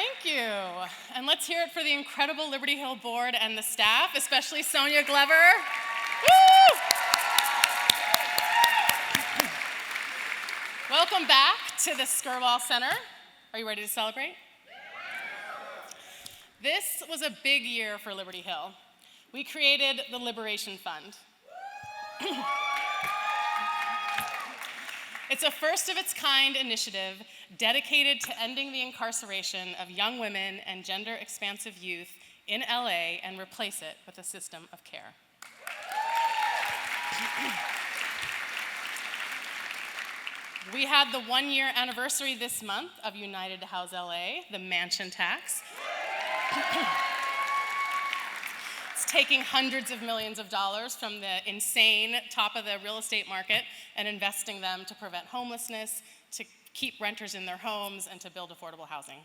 Thank you. And let's hear it for the incredible Liberty Hill board and the staff, especially Sonia Glover. Woo! Welcome back to the Skirball Center. Are you ready to celebrate? This was a big year for Liberty Hill. We created the Liberation Fund. It's a first-of-its-kind initiative dedicated to ending the incarceration of young women and gender-expansive youth in LA and replace it with a system of care. We had the one-year anniversary this month of United to House LA, the mansion tax. It's taking hundreds of millions of dollars from the insane top of the real estate market and investing them to prevent homelessness, to keep renters in their homes, and to build affordable housing.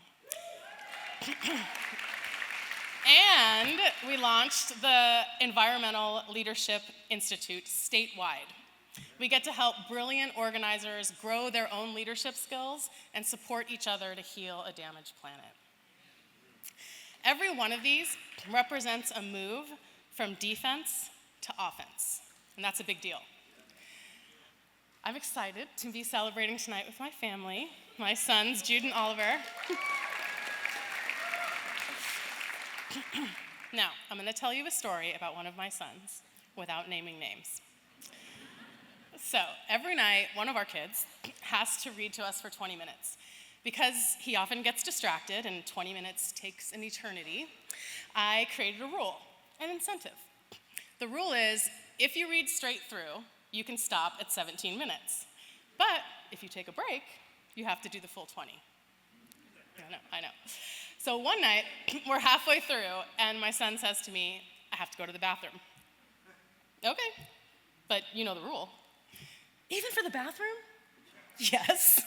And we launched the Environmental Leadership Institute statewide. We get to help brilliant organizers grow their own leadership skills and support each other to heal a damaged planet. Every one of these represents a move from defense to offense, and that's a big deal. I'm excited to be celebrating tonight with my family, my sons, Jude and Oliver. Now, I'm going to tell you a story about one of my sons without naming names. So, every night, one of our kids has to read to us for 20 minutes. Because he often gets distracted and 20 minutes takes an eternity, I created a rule, an incentive. The rule is, if you read straight through, you can stop at 17 minutes. But if you take a break, you have to do the full 20. I know. So one night, we're halfway through, and my son says to me, I have to go to the bathroom. Okay, but you know the rule. Even for the bathroom? Yes.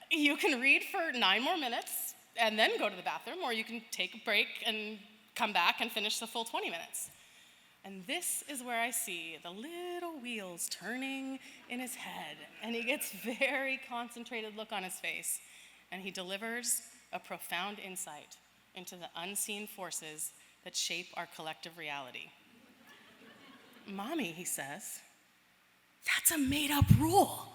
You can read for 9 more minutes and then go to the bathroom, or you can take a break and come back and finish the full 20 minutes. And this is where I see the little wheels turning in his head, and he gets very concentrated look on his face, and he delivers a profound insight into the unseen forces that shape our collective reality. Mommy, he says, that's a made-up rule.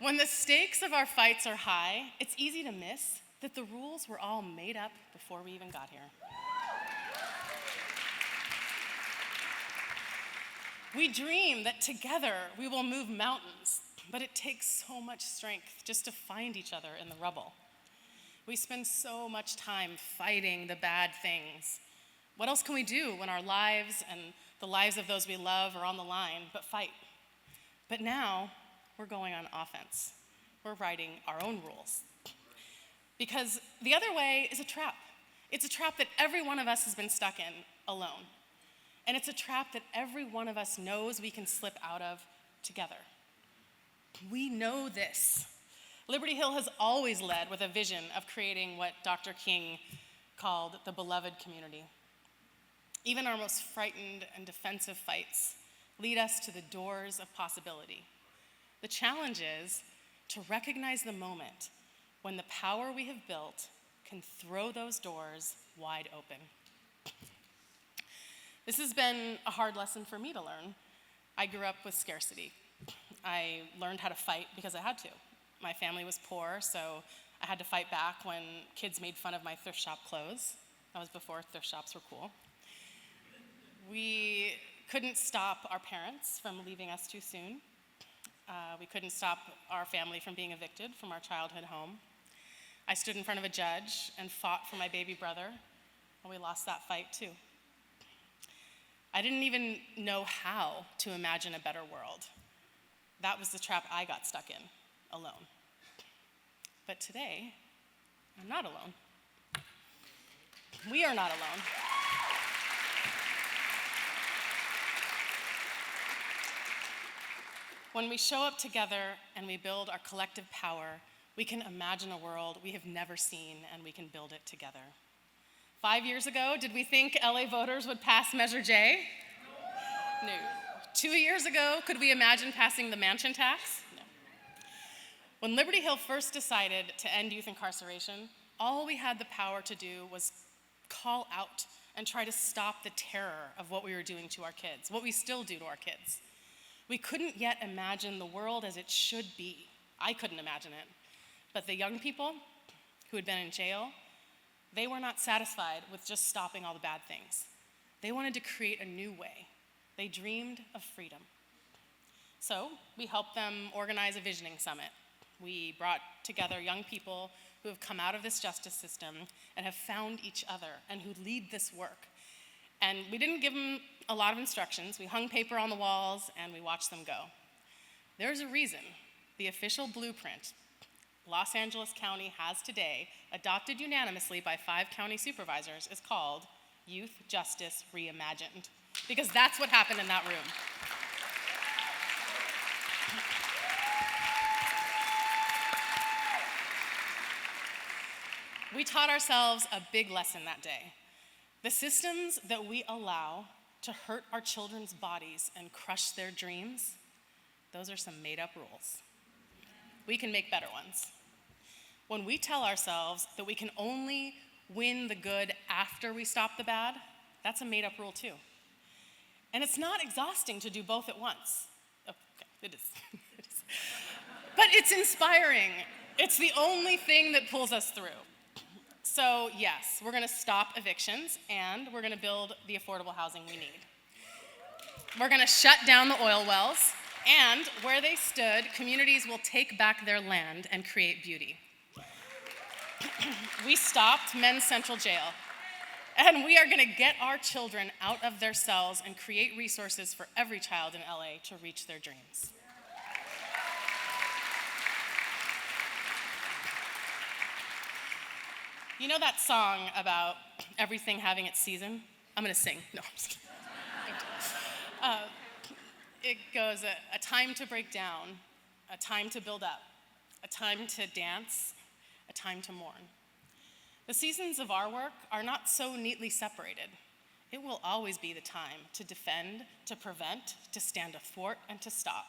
When the stakes of our fights are high, it's easy to miss that the rules were all made up before we even got here. We dream that together we will move mountains, but it takes so much strength just to find each other in the rubble. We spend so much time fighting the bad things. What else can we do when our lives and the lives of those we love are on the line but fight? But now, we're going on offense. We're writing our own rules. Because the other way is a trap. It's a trap that every one of us has been stuck in alone. And it's a trap that every one of us knows we can slip out of together. We know this. Liberty Hill has always led with a vision of creating what Dr. King called the beloved community. Even our most frightened and defensive fights lead us to the doors of possibility. The challenge is to recognize the moment when the power we have built can throw those doors wide open. This has been a hard lesson for me to learn. I grew up with scarcity. I learned how to fight because I had to. My family was poor, so I had to fight back when kids made fun of my thrift shop clothes. That was before thrift shops were cool. We couldn't stop our parents from leaving us too soon. We couldn't stop our family from being evicted from our childhood home. I stood in front of a judge and fought for my baby brother, and we lost that fight too. I didn't even know how to imagine a better world. That was the trap I got stuck in, alone. But today, I'm not alone. We are not alone. When we show up together and we build our collective power, we can imagine a world we have never seen, and we can build it together. 5 years ago, did we think LA voters would pass Measure J? No. 2 years ago, could we imagine passing the mansion tax? No. When Liberty Hill first decided to end youth incarceration, all we had the power to do was call out and try to stop the terror of what we were doing to our kids, what we still do to our kids. We couldn't yet imagine the world as it should be. I couldn't imagine it. But the young people who had been in jail, they were not satisfied with just stopping all the bad things. They wanted to create a new way. They dreamed of freedom. So we helped them organize a visioning summit. We brought together young people who have come out of this justice system and have found each other and who lead this work. And we didn't give them a lot of instructions. We hung paper on the walls and we watched them go. There's a reason the official blueprint Los Angeles County has today, adopted unanimously by 5 county supervisors, is called Youth Justice Reimagined, because that's what happened in that room. We taught ourselves a big lesson that day. The systems that we allow to hurt our children's bodies and crush their dreams, those are some made-up rules. We can make better ones. When we tell ourselves that we can only win the good after we stop the bad, that's a made-up rule too. And it's not exhausting to do both at once. Okay, it is. It is. But it's inspiring. It's the only thing that pulls us through. So yes, we're gonna stop evictions and we're gonna build the affordable housing we need. We're gonna shut down the oil wells, and where they stood, communities will take back their land and create beauty. We stopped Men's Central Jail, and we are gonna get our children out of their cells and create resources for every child in LA to reach their dreams. You know that song about everything having its season? I'm gonna sing. No, I'm just kidding. It goes, a time to break down, a time to build up, a time to dance, a time to mourn. The seasons of our work are not so neatly separated. It will always be the time to defend, to prevent, to stand athwart, and to stop.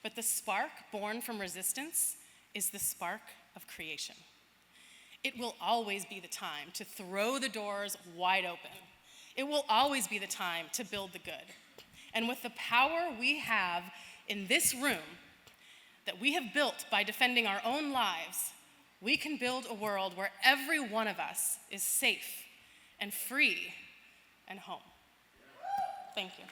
But the spark born from resistance is the spark of creation. It will always be the time to throw the doors wide open. It will always be the time to build the good. And with the power we have in this room that we have built by defending our own lives, we can build a world where every one of us is safe and free and home. Thank you.